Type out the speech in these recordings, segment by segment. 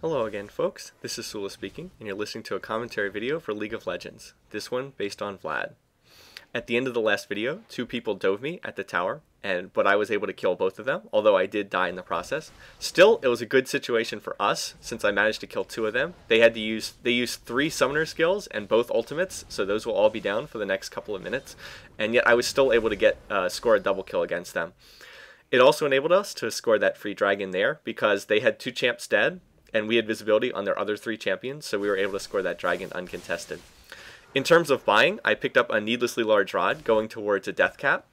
Hello again, folks. This is Sula speaking, and you're listening to a commentary video for League of Legends. This one based on Vlad. At the end of the last video, two people dove me at the tower, but I was able to kill both of them, although I did die in the process. Still, it was a good situation for us, since I managed to kill two of them. They used 3 summoner skills and both ultimates, so those will all be down for the next couple of minutes, and yet I was still able to score a double kill against them. It also enabled us to score that free dragon there, because they had 2 champs dead, and we had visibility on their other 3 champions, so we were able to score that dragon uncontested. In terms of buying, I picked up a needlessly large rod going towards a death cap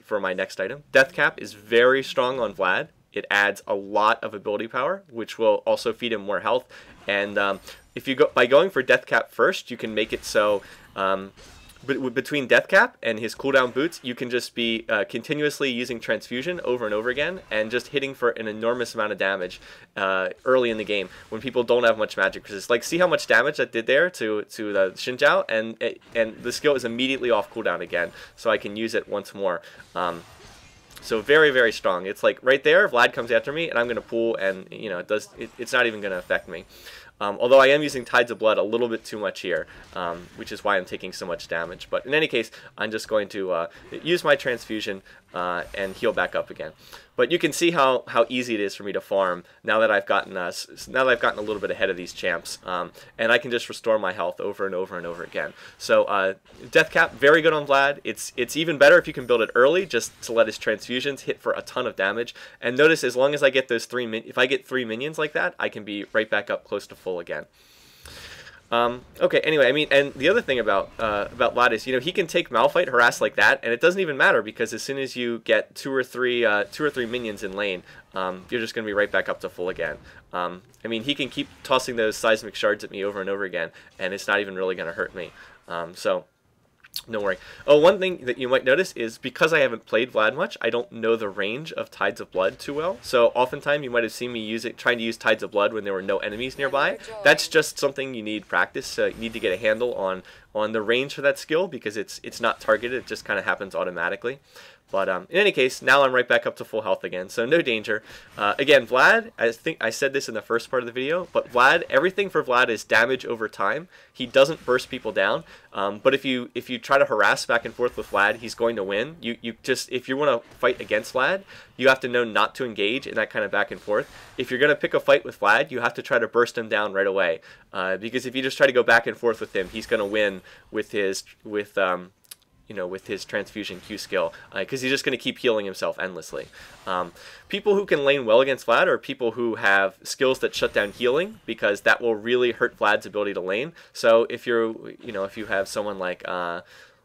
for my next item. Death cap is very strong on Vlad. It adds a lot of ability power, which will also feed him more health. And by going for death cap first, you can make it so between death cap and his cooldown boots, you can just be continuously using transfusion over and over again and just hitting for an enormous amount of damage early in the game when people don't have much magic resist. Like, see how much damage that did there to the Xinjiao, and the skill is immediately off cooldown again, so I can use it once more. So very, very strong. It's like right there, Vlad comes after me, and I'm going to pull, and it's not even going to affect me. Although I am using Tides of Blood a little bit too much here, which is why I'm taking so much damage. But in any case, I'm just going to use my transfusion and heal back up again. But you can see how easy it is for me to farm now that I've gotten a little bit ahead of these champs, and I can just restore my health over and over and over again. So Death Cap, very good on Vlad. It's even better if you can build it early, just to let his transfusions hit for a ton of damage. And notice, as long as I get those if I get 3 minions like that, I can be right back up close to full again. Okay, anyway, I mean, and the other thing about Vlad is, he can take Malphite, harass like that, and it doesn't even matter, because as soon as you get two or three minions in lane, you're just going to be right back up to full again. I mean, he can keep tossing those seismic shards at me over and over again, and it's not even really going to hurt me. So no worry. Oh, one thing that you might notice is, because I haven't played Vlad much, I don't know the range of Tides of Blood too well. So oftentimes you might have seen me trying to use Tides of Blood when there were no enemies nearby. That's just something you need practice. You need to get a handle on the range for that skill, because it's not targeted. It just kind of happens automatically. But in any case, now I'm right back up to full health again, so no danger. Again, Vlad, I think I said this in the first part of the video, but everything for Vlad is damage over time. He doesn't burst people down, but if you try to harass back and forth with Vlad, he's going to win. If you want to fight against Vlad, you have to know not to engage in that kind of back and forth. If you're going to pick a fight with Vlad, you have to try to burst him down right away, because if you just try to go back and forth with him, he's going to win with his transfusion Q skill, because he's just going to keep healing himself endlessly. People who can lane well against Vlad are people who have skills that shut down healing, because that will really hurt Vlad's ability to lane. So if if you have someone like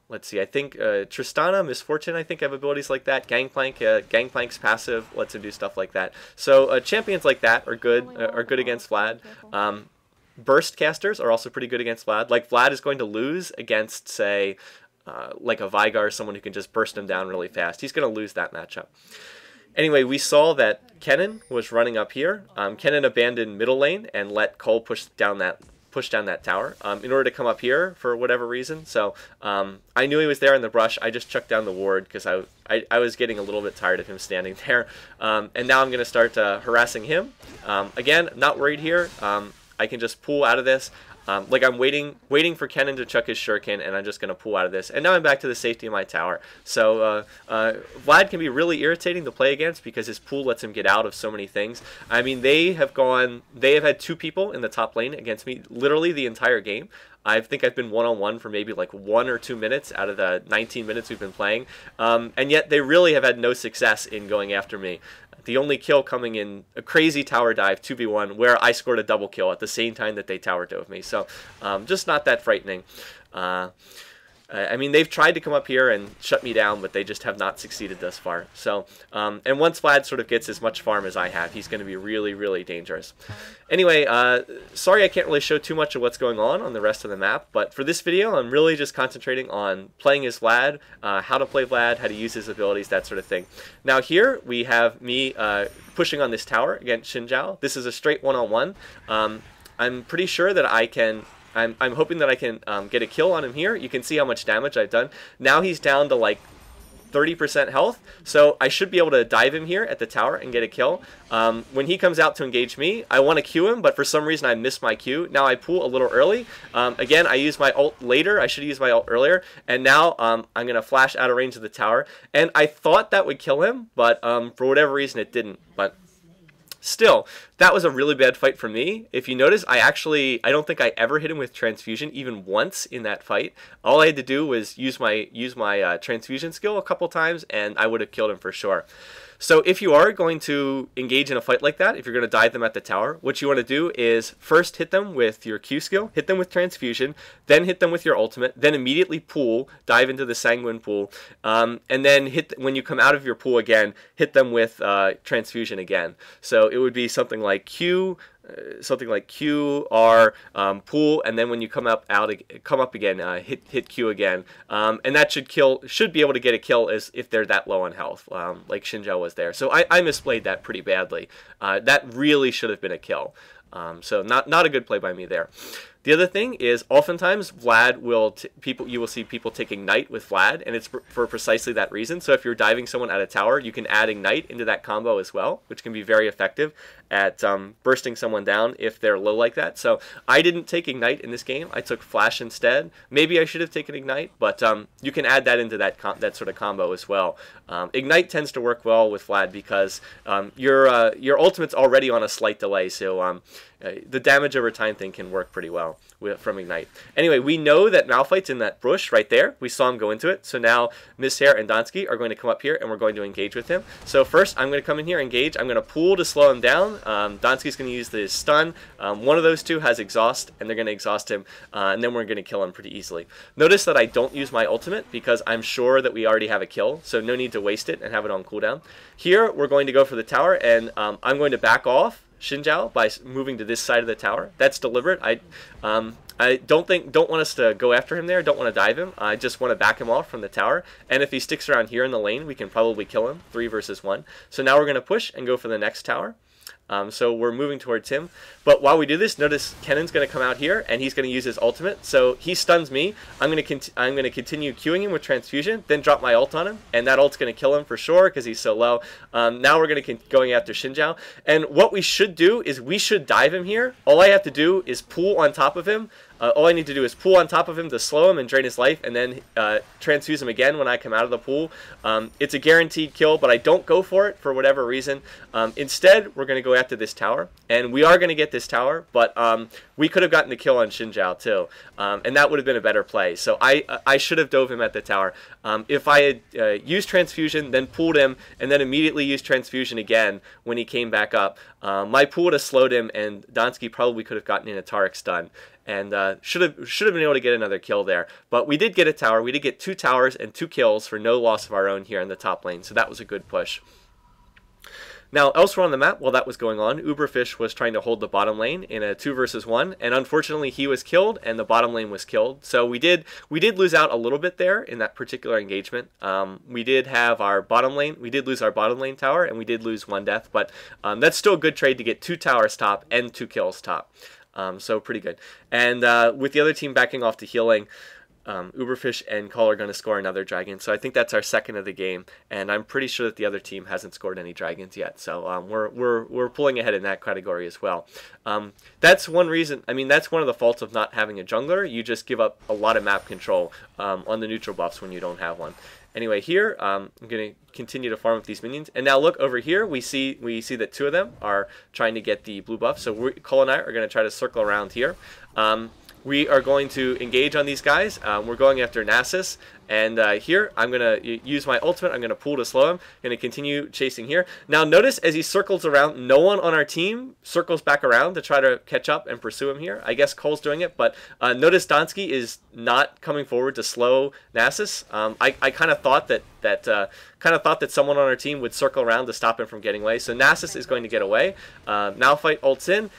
let's see, I think Tristana, Misfortune, I think have abilities like that. Gangplank's passive lets him do stuff like that. So champions like that are good against Vlad. Burst casters are also pretty good against Vlad. Like, Vlad is going to lose against, say, like a Vigar, someone who can just burst him down really fast. He's going to lose that matchup. Anyway, we saw that Kennen was running up here. Kennen abandoned middle lane and let Cole push down that tower in order to come up here for whatever reason. So I knew he was there in the brush. I just chucked down the ward, because I was getting a little bit tired of him standing there. And now I'm going to start harassing him. Again, not worried here. I can just pull out of this. Like, I'm waiting for Kennen to chuck his shuriken, and I'm just going to pull out of this. And now I'm back to the safety of my tower. So Vlad can be really irritating to play against, because his pool lets him get out of so many things. I mean, they have had 2 people in the top lane against me literally the entire game. I think I've been one-on-one for maybe like 1 or 2 minutes out of the 19 minutes we've been playing. And yet they really have had no success in going after me. The only kill coming in a crazy tower dive 2v1 where I scored a double kill at the same time that they tower dove me. So just not that frightening. I mean, they've tried to come up here and shut me down, but they just have not succeeded thus far. So, and once Vlad sort of gets as much farm as I have, he's going to be really, really dangerous. Anyway, sorry I can't really show too much of what's going on the rest of the map, but for this video, I'm really just concentrating on playing as Vlad, how to play Vlad, how to use his abilities, that sort of thing. Now here, we have me pushing on this tower against Xinjiao. This is a straight one-on-one. I'm pretty sure that I'm hoping that I can get a kill on him here. You can see how much damage I've done. Now he's down to like 30% health, so I should be able to dive him here at the tower and get a kill. When he comes out to engage me, I want to Q him, but for some reason I missed my Q. Now I pool a little early. Again, I use my ult later. I should use my ult earlier, and now I'm going to flash out of range of the tower. And I thought that would kill him, but for whatever reason it didn't. But still, that was a really bad fight for me. If you notice, I don't think I ever hit him with transfusion even once in that fight. All I had to do was use my transfusion skill a couple times, and I would have killed him for sure. So if you are going to engage in a fight like that, if you're going to dive them at the tower, what you want to do is first hit them with your Q skill, hit them with transfusion, then hit them with your ultimate, then immediately pool, dive into the sanguine pool, and then when you come out of your pool again, hit them with transfusion again. So it would be something like Q, R, pool, and then when you come up again, hit Q again, and that should be able to get a kill as if they're that low on health, like Xinjiao was there. So I misplayed that pretty badly. That really should have been a kill. So not a good play by me there. The other thing is, oftentimes Vlad you will see people take Ignite with Vlad, and it's for precisely that reason. So if you're diving someone at a tower, you can add Ignite into that combo as well, which can be very effective at bursting someone down if they're low like that. So I didn't take Ignite in this game. I took Flash instead. Maybe I should have taken Ignite, but you can add that into that sort of combo as well. Ignite tends to work well with Vlad because your ultimate's already on a slight delay, so the damage over time thing can work pretty well from Ignite. Anyway, we know that Malphite's in that bush right there. We saw him go into it. So now Mishair and Donsky are going to come up here and we're going to engage with him. So first I'm going to come in here, engage. I'm going to pool to slow him down. Donsky's going to use the stun. One of those two has exhaust, and they're going to exhaust him, and then we're going to kill him pretty easily. Notice that I don't use my ultimate because I'm sure that we already have a kill, so no need to waste it and have it on cooldown. Here we're going to go for the tower, and I'm going to back off Xinjiao by moving to this side of the tower. That's deliberate. I don't want us to go after him there. Don't want to dive him. I just want to back him off from the tower. And if he sticks around here in the lane, we can probably kill him. 3 versus 1. So now we're going to push and go for the next tower. So we're moving towards him. But while we do this, notice Kennan's going to come out here, and he's going to use his ultimate. So he stuns me. I'm going to continue queuing him with transfusion, then drop my ult on him, and that ult's going to kill him for sure because he's so low. Now we're going to going after Xinjiao. And what we should do is we should dive him here. All I have to do is pool on top of him. All I need to do is pool on top of him to slow him and drain his life, and then transfuse him again when I come out of the pool. It's a guaranteed kill, but I don't go for it for whatever reason. Instead, we're going to go after this tower, and we are going to get this tower, but we could have gotten the kill on Xinjiao too, and that would have been a better play. So I should have dove him at the tower. If I had used transfusion, then pooled him, and then immediately used transfusion again when he came back up, my pool would have slowed him, and Donsky probably could have gotten in a Taric stun. And should have been able to get another kill there. But we did get a tower. We did get 2 towers and 2 kills for no loss of our own here in the top lane. So that was a good push. Now, elsewhere on the map, while that was going on, Uberfish was trying to hold the bottom lane in a 2 versus 1, and unfortunately he was killed and the bottom lane was killed. So we did lose out a little bit there in that particular engagement. We did have our bottom lane. We did lose our bottom lane tower, and we did lose 1 death, but that's still a good trade to get 2 towers top and 2 kills top. So pretty good. And with the other team backing off to healing, Uberfish and Call are going to score another dragon. So I think that's our second of the game, and I'm pretty sure that the other team hasn't scored any dragons yet. So we're pulling ahead in that category as well. That's one reason. I mean, that's one of the faults of not having a jungler. You just give up a lot of map control on the neutral buffs when you don't have one. Anyway, here I'm going to continue to farm with these minions, and now look over here. We see that 2 of them are trying to get the blue buff. So Cole and I are going to try to circle around here. We are going to engage on these guys. We're going after Nasus, and here I'm going to use my ultimate. I'm going to pool to slow him. I'm going to continue chasing here. Now notice as he circles around, no one on our team circles back around to try to catch up and pursue him here. I guess Cole's doing it, but notice Donsky is not coming forward to slow Nasus. I kind of thought that kind of thought that someone on our team would circle around to stop him from getting away. So Nasus is going to get away. Malphite ults in.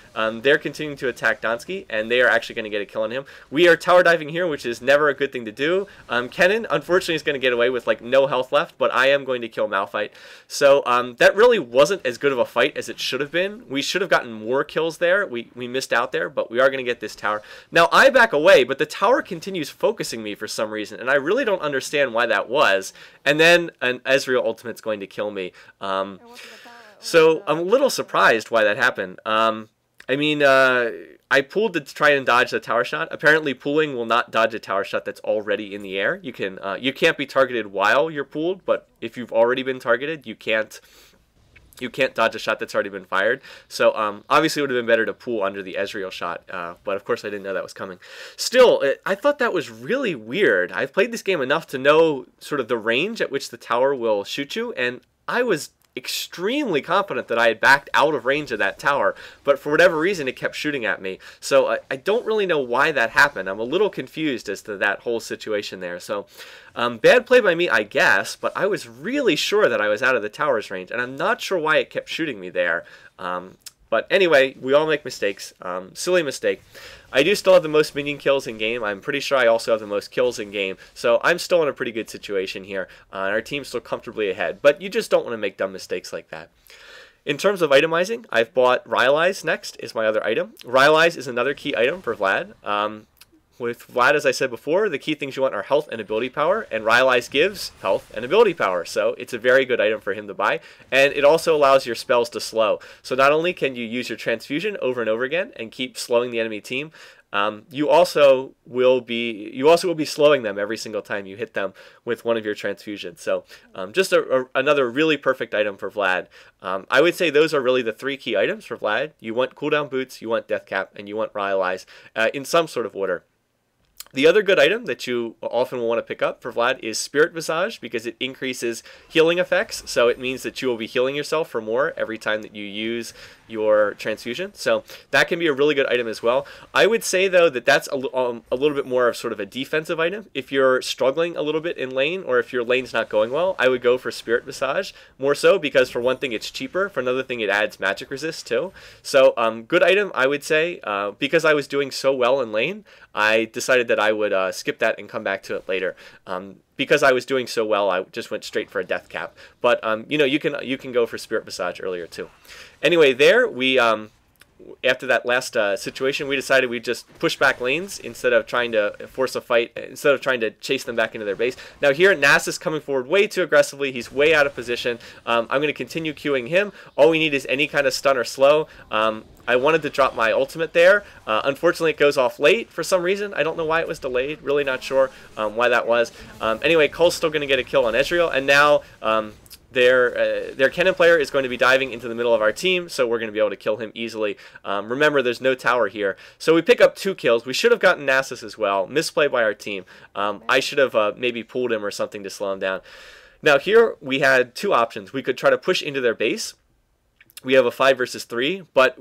They're continuing to attack Donsky, and they are actually going to get a kill on him. We are tower diving here, which is never a good thing to do. Kennen, unfortunately, is going to get away with like no health left, but I am going to kill Malphite. So that really wasn't as good of a fight as it should have been. We should have gotten more kills there. We missed out there, but we are going to get this tower. Now, I back away, but the tower continues focusing me for some reason, and I really don't understand why that was. And then an Ezreal ultimate's going to kill me. So I'm a little surprised why that happened. I mean, I pulled to try and dodge the tower shot. Apparently, pulling will not dodge a tower shot that's already in the air. You can't be targeted while you're pulled, but if you've already been targeted, you can't dodge a shot that's already been fired. So obviously it would have been better to pull under the Ezreal shot, but of course I didn't know that was coming. Still, I thought that was really weird. I've played this game enough to know sort of the range at which the tower will shoot you, and I was extremely confident that I had backed out of range of that tower, but for whatever reason it kept shooting at me. So I don't really know why that happened. I'm a little confused as to that whole situation there. So bad play by me, I guess, but I was really sure that I was out of the tower's range, and I'm not sure why it kept shooting me there. But anyway, we all make mistakes. Silly mistake. I do still have the most minion kills in game. I'm pretty sure I also have the most kills in game. So I'm still in a pretty good situation here. And our team's still comfortably ahead. But you just don't want to make dumb mistakes like that. In terms of itemizing, I've bought Rylai's next is my other item. Rylai's is another key item for Vlad. With Vlad, as I said before, the key things you want are health and ability power, and Rylai's gives health and ability power, so it's a very good item for him to buy, and it also allows your spells to slow. So not only can you use your transfusion over and over again and keep slowing the enemy team, you also will be slowing them every single time you hit them with one of your transfusions. So just another really perfect item for Vlad. I would say those are really the three key items for Vlad. You want cooldown boots, you want death cap, and you want Rylai's in some sort of order. The other good item that you often will want to pick up for Vlad is Spirit Visage, because it increases healing effects. So it means that you will be healing yourself for more every time that you use your transfusion. So that can be a really good item as well. I would say, though, that that's a little bit more of sort of a defensive item. If you're struggling a little bit in lane, or if your lane's not going well, I would go for Spirit Visage more so, because for one thing, it's cheaper. For another thing, it adds magic resist too. So good item, I would say. Because I was doing so well in lane, I decided that I would skip that and come back to it later. Because I was doing so well, I just went straight for a death cap. But you know, you can go for Spirit Visage earlier too. Anyway, there we after that last situation, we decided we'd just push back lanes instead of trying to force a fight, instead of trying to chase them back into their base. Now here, Nasus is coming forward way too aggressively. He's way out of position. I'm going to continue queuing him. All we need is any kind of stun or slow. I wanted to drop my ultimate there. Unfortunately, it goes off late for some reason. I don't know why it was delayed. Really not sure why that was. Anyway, Cole's still going to get a kill on Ezreal, and now their cannon player is going to be diving into the middle of our team, so we're going to be able to kill him easily. Remember, there's no tower here. So we pick up 2 kills. We should have gotten Nasus as well. Misplay by our team. I should have maybe pulled him or something to slow him down. Now here, we had 2 options. We could try to push into their base. We have a 5 versus 3, but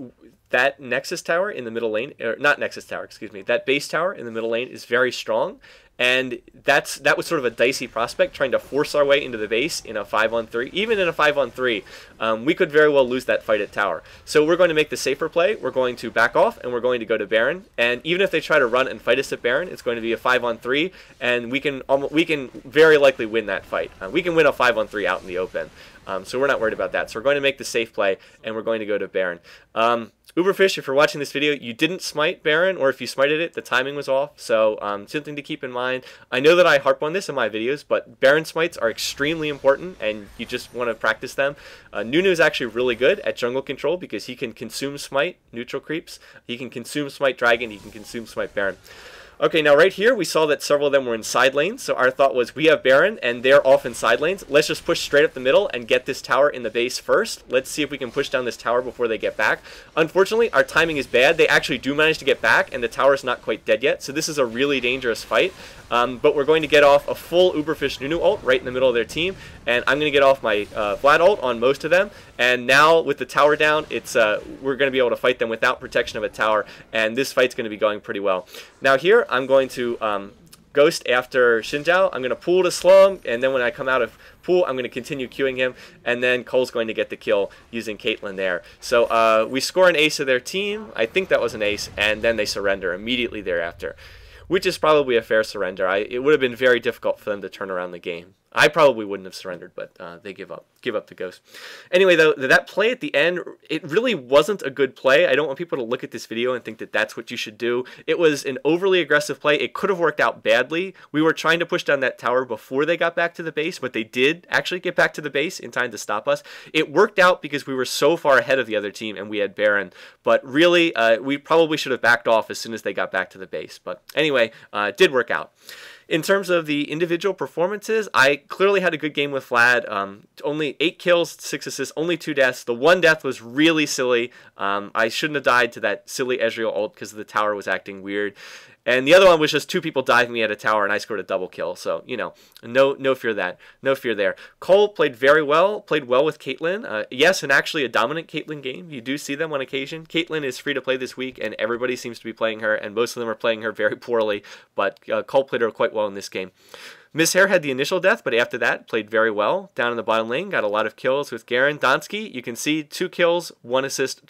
that Nexus tower in the middle lane, or not Nexus tower, excuse me, that base tower in the middle lane is very strong, and that was sort of a dicey prospect, trying to force our way into the base in a 5-on-3. Even in a 5-on-3, we could very well lose that fight at tower. So we're going to make the safer play. We're going to back off, and we're going to go to Baron. And even if they try to run and fight us at Baron, it's going to be a 5-on-3, and we can very likely win that fight. We can win a 5-on-3 out in the open. So we're not worried about that. So we're going to make the safe play, and we're going to go to Baron. Uberfish, if you're watching this video, you didn't smite Baron, or if you smited it, the timing was off. So something to keep in mind. I know that I harp on this in my videos, but Baron smites are extremely important, and you just want to practice them. Nunu is actually really good at jungle control because he can consume smite neutral creeps. He can consume smite dragon. He can consume smite Baron. Okay, now right here, we saw that several of them were in side lanes, so our thought was we have Baron, and they're off in side lanes. Let's just push straight up the middle and get this tower in the base first. Let's see if we can push down this tower before they get back. Unfortunately, our timing is bad. They actually do manage to get back, and the tower is not quite dead yet, so this is a really dangerous fight. But we're going to get off a full Uberfish Nunu ult right in the middle of their team, and I'm going to get off my Vlad ult on most of them. And now with the tower down, we're going to be able to fight them without protection of a tower, and this fight's going to be going pretty well. Now here, I'm going to Ghost after Xinjiao. I'm going to pool to slow him, and then when I come out of pool, I'm going to continue queuing him, and then Cole's going to get the kill using Caitlyn there. So we score an ace of their team. I think that was an ace, and then they surrender immediately thereafter, which is probably a fair surrender. It would have been very difficult for them to turn around the game. I probably wouldn't have surrendered, but they give up to Ghost. Anyway, though, that play at the end, it really wasn't a good play. I don't want people to look at this video and think that that's what you should do. It was an overly aggressive play. It could have worked out badly. We were trying to push down that tower before they got back to the base, but they did actually get back to the base in time to stop us. It worked out because we were so far ahead of the other team and we had Baron, but really, we probably should have backed off as soon as they got back to the base. But anyway, it did work out. In terms of the individual performances, I clearly had a good game with Vlad. Only 8 kills, 6 assists, only 2 deaths. The one death was really silly. I shouldn't have died to that silly Ezreal ult because the tower was acting weird. And the other one was just 2 people diving me at a tower, and I scored a double kill. So, you know, no fear there. Cole played very well, played well with Caitlyn. Yes, and actually a dominant Caitlyn game. You do see them on occasion. Caitlyn is free to play this week, and everybody seems to be playing her, and most of them are playing her very poorly. But Cole played her quite well in this game. Miss Hair had the initial death, but after that, played very well. Down in the bottom lane, got a lot of kills with Garen. Donsky, you can see 2 kills, 1 assist,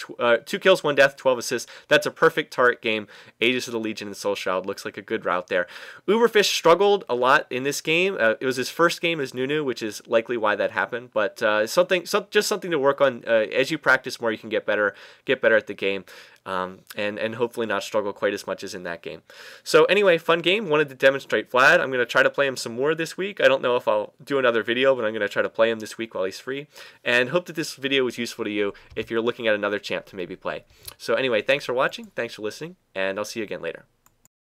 2 kills, 1 death, 12 assists. That's a perfect turret game. Aegis of the Legion and Soul Shroud looks like a good route there. Uberfish struggled a lot in this game. It was his first game as Nunu, which is likely why that happened. But just something to work on. As you practice more, you can get better at the game. And hopefully not struggle quite as much as in that game. So anyway, fun game. Wanted to demonstrate Vlad. I'm going to try to play him some more this week. I don't know if I'll do another video, but I'm going to try to play him this week while he's free. And hope that this video was useful to you if you're looking at another champ to maybe play. So anyway, thanks for watching. Thanks for listening. And I'll see you again later.